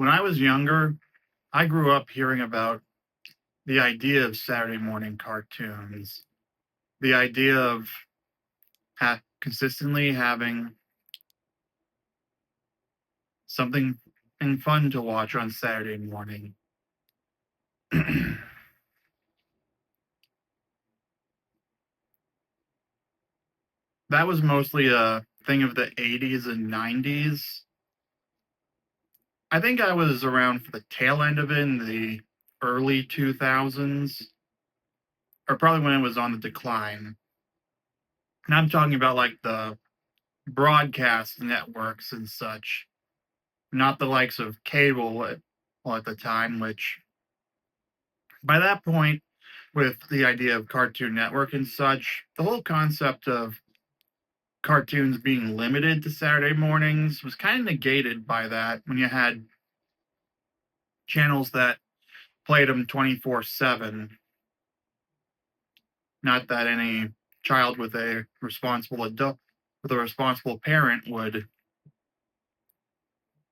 When I was younger, I grew up hearing about the idea of Saturday morning cartoons, the idea of consistently having something fun to watch on Saturday morning. That was mostly a thing of the 80s and 90s. I think I was around for the tail end of it in the early 2000s, or probably when it was on the decline. And I'm talking about like the broadcast networks and such, not the likes of cable at the time, which by that point, with the idea of Cartoon Network and such, the whole concept of cartoons being limited to Saturday mornings was kind of negated by that when you had channels that played them 24/7. Not that any child with a responsible adult, with a responsible parent would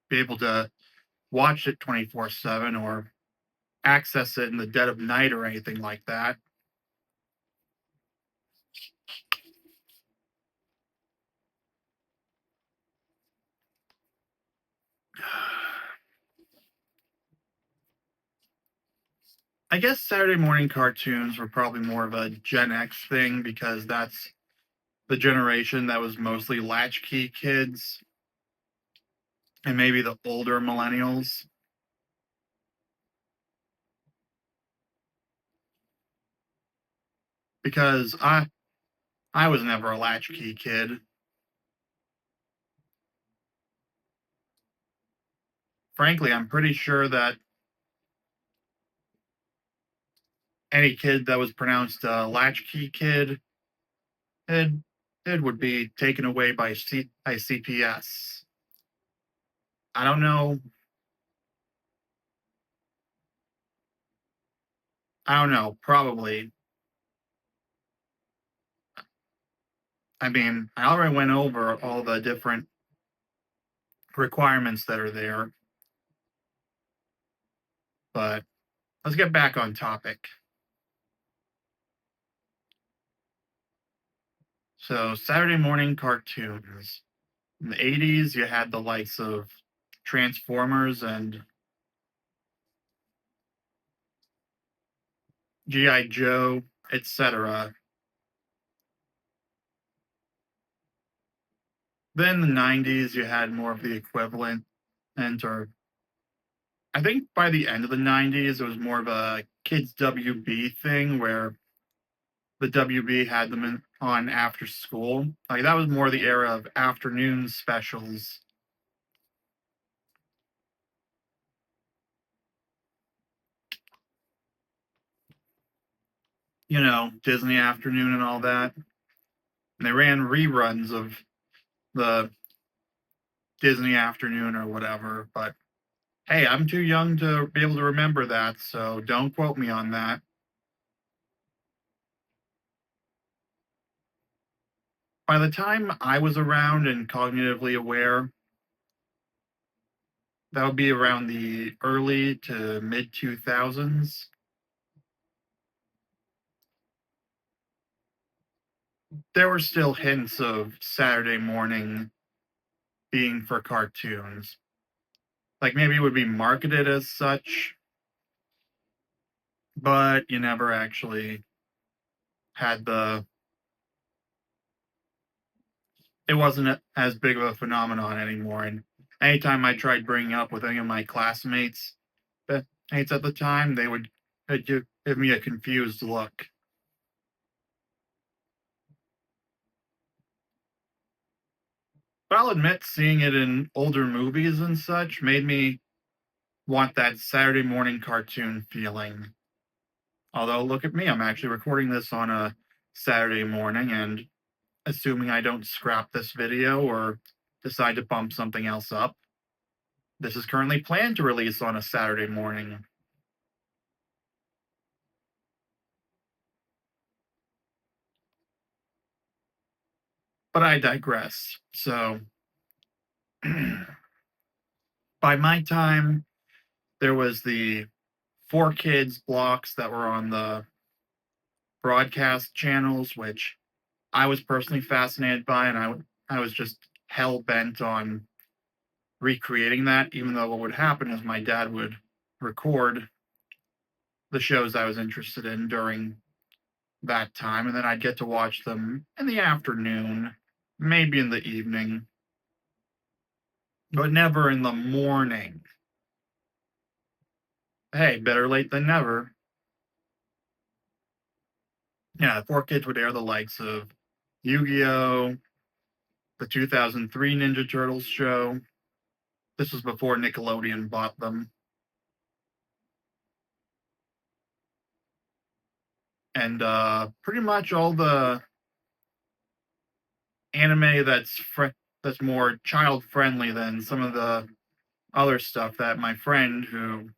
be able to watch it 24/7 or access it in the dead of night or anything like that. I guess Saturday morning cartoons were probably more of a Gen X thing because that's the generation that was mostly latchkey kids and maybe the older millennials. Because I was never a latchkey kid. Frankly, I'm pretty sure that any kid that was pronounced a latchkey kid, it it would be taken away by CPS. I don't know. I don't know. Probably. I mean, I already went over all the different requirements that are there, but let's get back on topic. So, Saturday morning cartoons. In the 80s, you had the likes of Transformers and G.I. Joe, etc. Then in the 90s, you had more of the equivalent, or I think by the end of the 90s, it was more of a kids WB thing where the WB had them on after school. Like that was more the era of afternoon specials. You know, Disney Afternoon and all that. And they ran reruns of the Disney Afternoon or whatever. But hey, I'm too young to be able to remember that, so don't quote me on that. By the time I was around and cognitively aware, that would be around the early to mid 2000s. There were still hints of Saturday morning being for cartoons. Like maybe it would be marketed as such, but you never actually had it wasn't as big of a phenomenon anymore. And anytime I tried bringing up with any of my classmates, mates at the time, they'd give me a confused look. But I'll admit, seeing it in older movies and such made me want that Saturday morning cartoon feeling. Although, look at me, I'm actually recording this on a Saturday morning, and assuming I don't scrap this video or decide to bump something else up, this is currently planned to release on a Saturday morning. But I digress. So, by my time, There was the 4 Kids blocks that were on the broadcast channels, which I was personally fascinated by, and I was just hell bent on recreating that. Even though what would happen is my dad would record the shows I was interested in during that time, and then I'd get to watch them in the afternoon, maybe in the evening, but never in the morning. Hey, better late than never. Yeah, 4 Kids would air the likes of Yu-Gi-Oh, the 2003 Ninja Turtles show. This was before Nickelodeon bought them. And pretty much all the anime that's more child friendly than some of the other stuff that my friend, who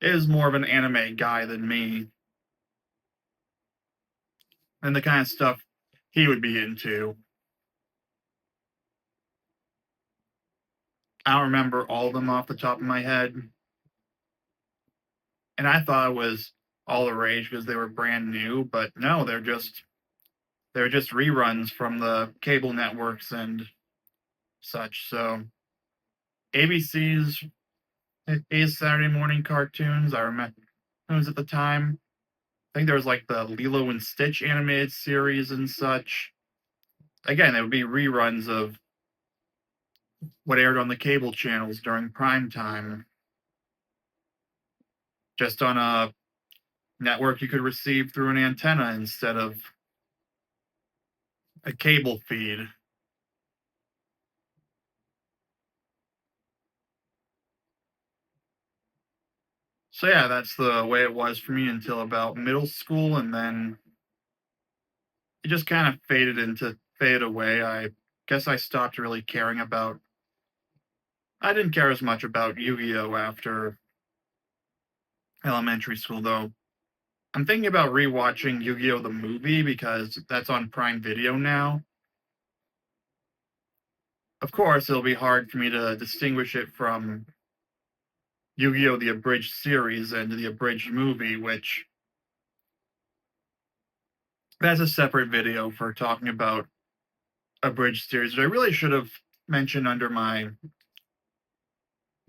is more of an anime guy than me, and the kind of stuff he would be into. I don't remember all of them off the top of my head, and I thought it was all the rage because they were brand new, but no, they're just reruns from the cable networks and such. So ABC's is Saturday morning cartoons. I remember cartoons at the time. I think there was like the Lilo and Stitch animated series and such. Again, it would be reruns of what aired on the cable channels during prime time, just on a network you could receive through an antenna instead of a cable feed. So yeah, that's the way it was for me until about middle school, and then it just kind of faded away. I guess I stopped really caring about. I didn't care as much about Yu-Gi-Oh after elementary school, though. I'm thinking about rewatching Yu-Gi-Oh the movie because that's on Prime Video now. Of course, it'll be hard for me to distinguish it from Yu-Gi-Oh the abridged series and the abridged movie, which that's a separate video for talking about abridged series, which I really should have mentioned under my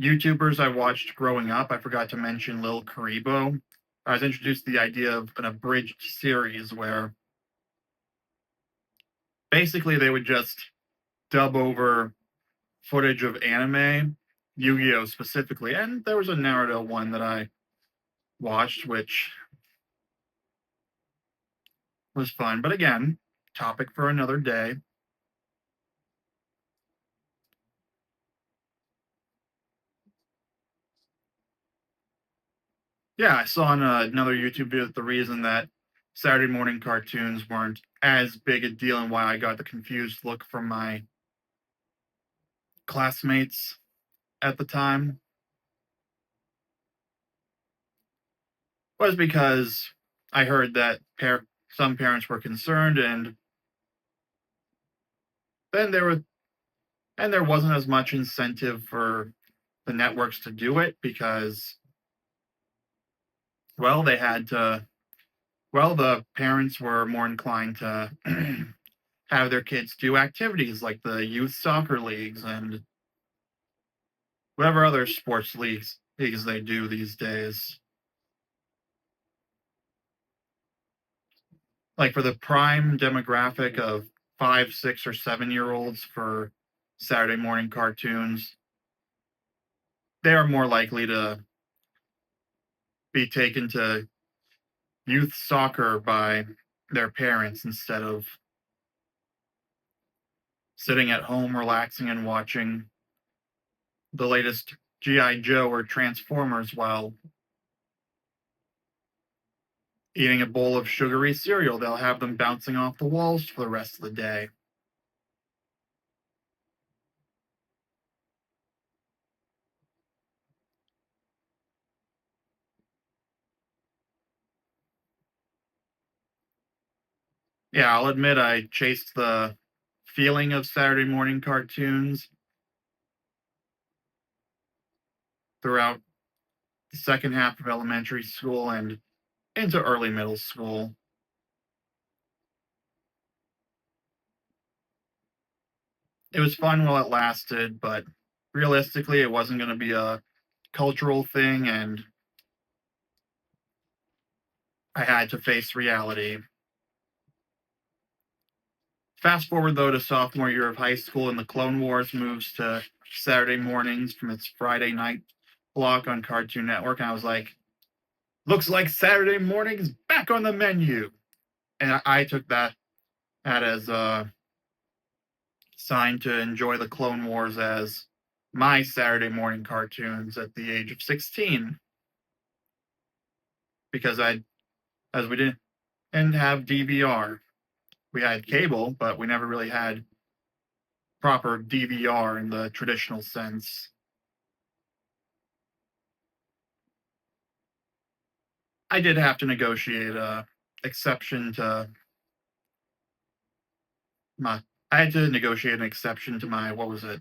YouTubers I watched growing up. I forgot to mention Lil Karibo. I was introduced to the idea of an abridged series where basically they would just dub over footage of anime, Yu-Gi-Oh specifically, and there was a Naruto one that I watched, which was fun. But again, topic for another day. Yeah, I saw on another YouTube video that the reason that Saturday morning cartoons weren't as big a deal and why I got the confused look from my classmates at the time was because I heard that some parents were concerned, and then there wasn't as much incentive for the networks to do it because, well, the parents were more inclined to have their kids do activities like the youth soccer leagues and whatever other sports leagues they do these days. Like for the prime demographic of 5, 6, or 7 year olds for Saturday morning cartoons, they are more likely to be taken to youth soccer by their parents instead of sitting at home relaxing and watching the latest G.I. Joe or Transformers while eating a bowl of sugary cereal. They'll have them bouncing off the walls for the rest of the day. Yeah, I'll admit I chased the feeling of Saturday morning cartoons throughout the second half of elementary school and into early middle school. It was fun while it lasted, but realistically, it wasn't going to be a cultural thing, and I had to face reality. Fast forward though to sophomore year of high school, and the Clone Wars moves to Saturday mornings from its Friday night block on Cartoon Network. And I was like, looks like Saturday morning's back on the menu. And I took that as a sign to enjoy the Clone Wars as my Saturday morning cartoons at the age of 16, because as we didn't have DVR. We had cable, but we never really had proper DVR in the traditional sense. I did have to negotiate a exception to my. I had to negotiate an exception to my, what was it,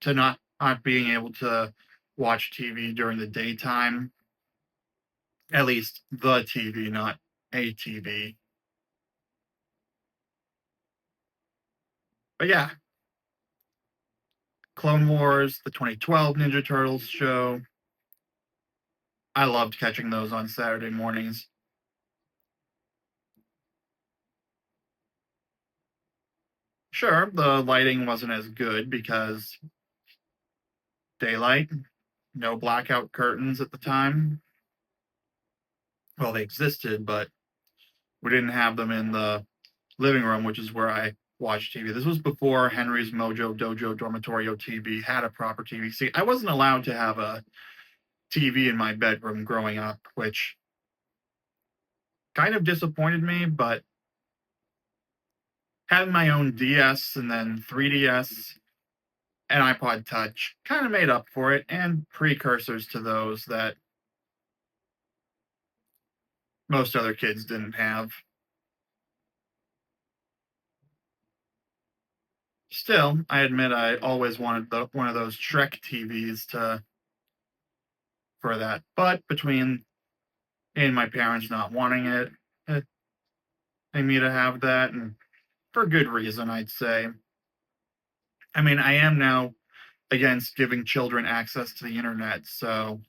to not being able to watch TV during the daytime. At least the TV, not a TV. But yeah, Clone Wars, the 2012 Ninja Turtles show. I loved catching those on Saturday mornings. Sure, the lighting wasn't as good because daylight, no blackout curtains at the time. Well, they existed, but we didn't have them in the living room, which is where I watched TV. This was before Henry's Mojo Dojo Dormitorio TV had a proper TV. See, I wasn't allowed to have a TV in my bedroom growing up, which kind of disappointed me, but having my own DS and then 3DS and iPod Touch kind of made up for it, and precursors to those that most other kids didn't have. Still, I admit I always wanted one of those Shrek TVs to for that. But between and my parents not wanting it and me to have that, and for good reason, I'd say. I mean, I am now against giving children access to the internet, so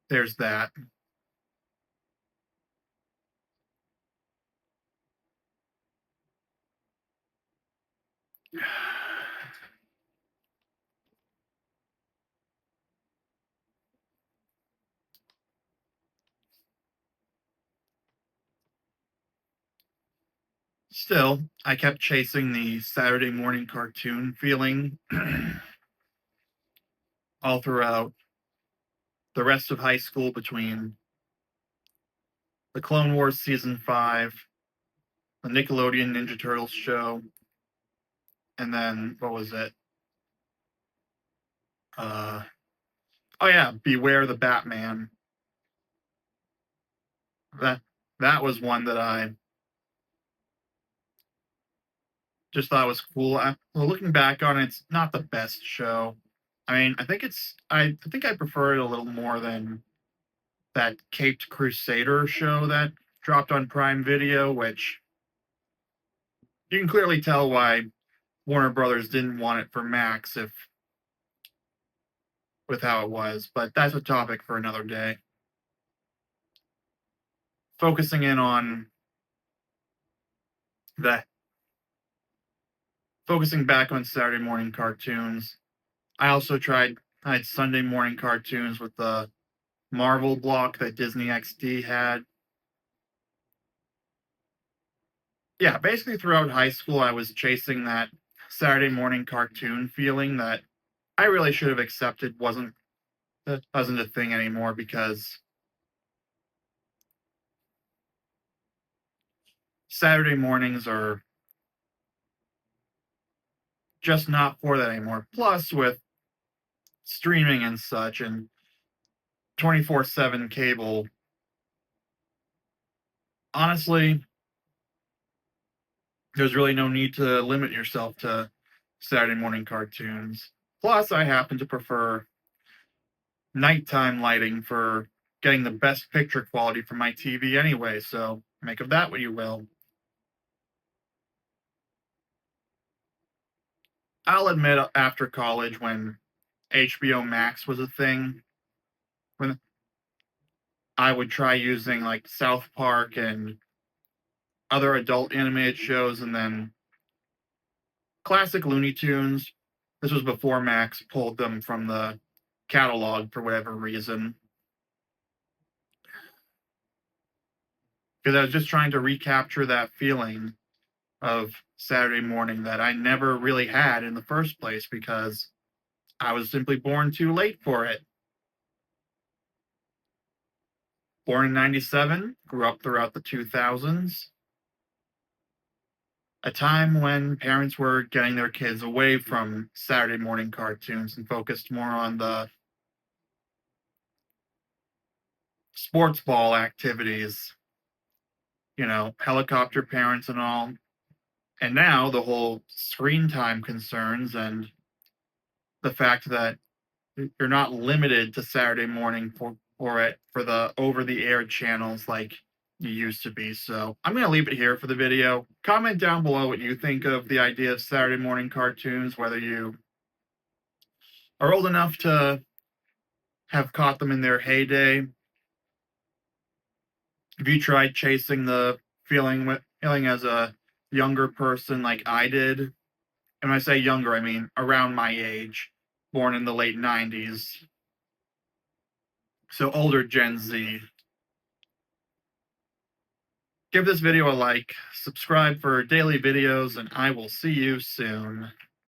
there's that. Still, I kept chasing the Saturday morning cartoon feeling all throughout the rest of high school between the Clone Wars season 5, the Nickelodeon Ninja Turtles show, and then what was it? Uh, oh yeah, Beware the Batman. That that was one that I just thought was cool. Well, looking back on it, it's not the best show. I mean, I think I prefer it a little more than that Caped Crusader show that dropped on Prime Video, which you can clearly tell why Warner Brothers didn't want it for Max if with how it was, but that's a topic for another day. Focusing in on the focusing back on Saturday morning cartoons. I had Sunday morning cartoons with the Marvel block that Disney XD had. Yeah, basically throughout high school, I was chasing that Saturday morning cartoon feeling that I really should have accepted wasn't a thing anymore, because Saturday mornings are just not for that anymore. Plus, with streaming and such and 24/7 cable, honestly, there's really no need to limit yourself to Saturday morning cartoons. Plus, I happen to prefer nighttime lighting for getting the best picture quality from my TV anyway, so make of that what you will. I'll admit, after college, when HBO Max was a thing, when I would try using like South Park and other adult animated shows, and then classic Looney Tunes. This was before Max pulled them from the catalog for whatever reason. Because I was just trying to recapture that feeling of Saturday morning that I never really had in the first place because I was simply born too late for it. Born in 97, grew up throughout the 2000s, a time when parents were getting their kids away from Saturday morning cartoons and focused more on the sports ball activities, helicopter parents and all. And now the whole screen time concerns and the fact that you're not limited to Saturday morning for the over the air channels like you used to be. So I'm gonna leave it here for the video. Comment down below what you think of the idea of Saturday morning cartoons, whether you are old enough to have caught them in their heyday. Have you tried chasing the feeling as a younger person like I did? And when I say younger, I mean around my age, born in the late 90s. So older Gen Z. Give this video a like, subscribe for daily videos, and I will see you soon.